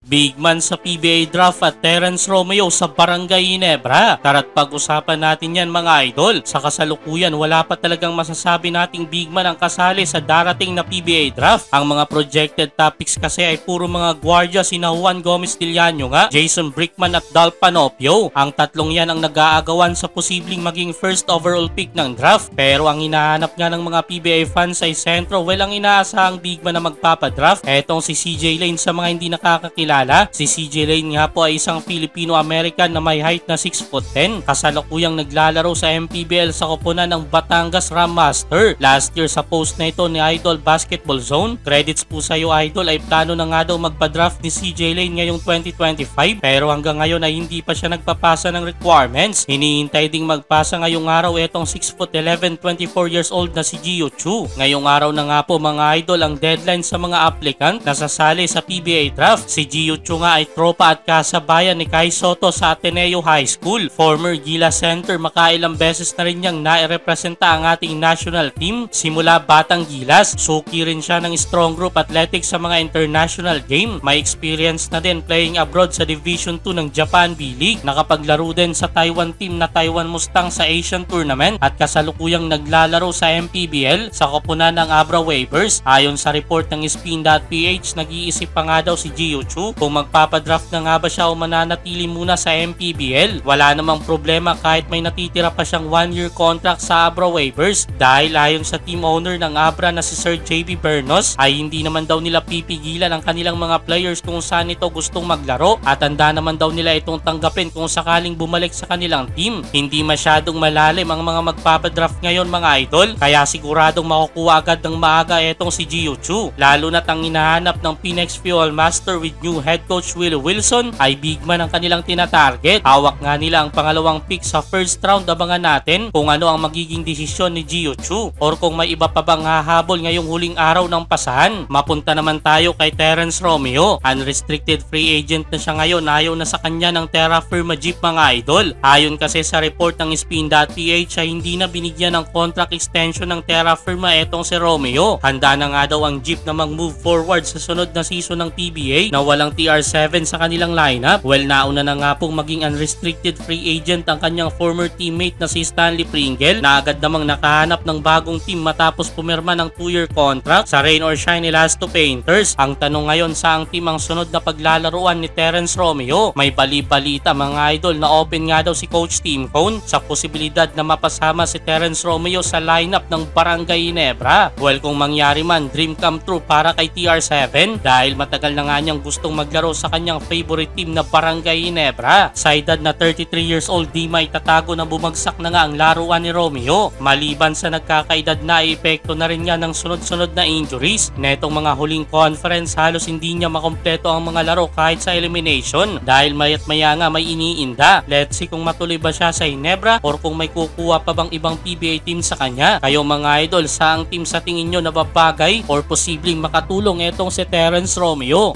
Big man sa PBA draft at Terence Romeo sa Barangay Ginebra. Tara't pag-usapan natin yan mga idol. Sa kasalukuyan wala pa talagang masasabi nating big man ang kasali sa darating na PBA draft. Ang mga projected topics kasi ay puro mga gwardiya sina Juan Gomez Diliano nga, Jason Brickman at Dal Panopio. Ang tatlong yan ang nag-aagawan sa posibleng maging first overall pick ng draft. Pero ang hinahanap nga ng mga PBA fans ay sentro. Well, ang inaasahang big man na magpapadraft etong si CJ Lane. Sa mga hindi nakakakilala, si CJ Lane nga po ay isang Filipino-American na may height na 6'10". Kasalukuyang naglalaro sa MPBL sa koponan ng Batangas Ram Master. Last year sa post na ito ni Idol Basketball Zone, credits po sa iyo Idol, ay plano na nga daw magpa-draft ni CJ Lane ngayong 2025 pero hanggang ngayon ay hindi pa siya nagpapasa ng requirements. Hinihintay ding magpasa ngayong araw etong 6'11", 24 years old na si Gio Chu. Ngayong araw na nga po mga Idol ang deadline sa mga applicant na sasali sa PBA draft. Si Gio Chu nga ay tropa at kasabayan ni Kai Soto sa Ateneo High School. Former Gilas center, makailang beses na rin niyang nairepresenta ang ating national team simula batang Gilas. Suki rin siya ng strong group athletics sa mga international game. May experience na din playing abroad sa Division 2 ng Japan B-League. Nakapaglaro din sa Taiwan team na Taiwan Mustang sa Asian Tournament at kasalukuyang naglalaro sa MPBL sa koponan ng Abra Wavers. Ayon sa report ng Spin.ph, nag-iisip pa nga daw si Gio Chu kung magpapadraft na nga ba siya o mananatili muna sa MPBL. Wala namang problema kahit may natitira pa siyang 1-year contract sa Abra Waivers dahil ayon sa team owner ng Abra na si Sir JB Bernos ay hindi naman daw nila pipigilan ang kanilang mga players kung saan ito gustong maglaro at handa naman daw nila itong tanggapin kung sakaling bumalik sa kanilang team. Hindi masyadong malalim ang mga magpapadraft ngayon mga idol, kaya siguradong makukuha agad ng maaga etong si Gio Chu, lalo na't ang hinahanap ng Phoenix Fuel Master with new head coach Willie Wilson ay big man ang kanilang tinatarget. Hawak nga nila ang pangalawang pick sa first round. Abangan natin kung ano ang magiging desisyon ni Gio Chu or kung may iba pa bang hahabol ngayong huling araw ng pasahan. Mapunta naman tayo kay Terence Romeo. Unrestricted free agent na siya ngayon. Ayaw na sa kanya ng Terra Firma Jeep mga idol. Ayon kasi sa report ng Spin.ph ay hindi na binigyan ng contract extension ng Terra Firma etong si Romeo. Handa na nga daw ang Jeep na mag-move forward sa sunod na season ng PBA na walang TR7 sa kanilang lineup. Well, nauna na nga pong maging unrestricted free agent ang kanyang former teammate na si Stanley Pringle na agad namang nakahanap ng bagong team matapos pumirma ng 2-year contract sa Rain or Shine Elasto Painters. Ang tanong ngayon, saang team ang sunod na paglalaruan ni Terence Romeo? May bali-balita mga idol na open nga daw si Coach Tim Cone sa posibilidad na mapasama si Terence Romeo sa lineup ng Barangay Ginebra. Well, kung mangyari man, dream come true para kay TR7 dahil matagal na nga niyang gustong maglaro sa kanyang favorite team na Barangay Ginebra. Sa edad na 33 years old, di may tatago na bumagsak na nga ang laruan ni Romeo. Maliban sa nagkakaedad na, epekto na rin niya ng sunod-sunod na injuries. Netong mga huling conference, halos hindi niya makompleto ang mga laro kahit sa elimination dahil mayat maya nga may iniinda. Let's see kung matuloy ba siya sa Ginebra or kung may kukuha pa bang ibang PBA team sa kanya. Kayo mga idol, saang team sa tingin nyo na babagay or posibleng makatulong etong si Terence Romeo?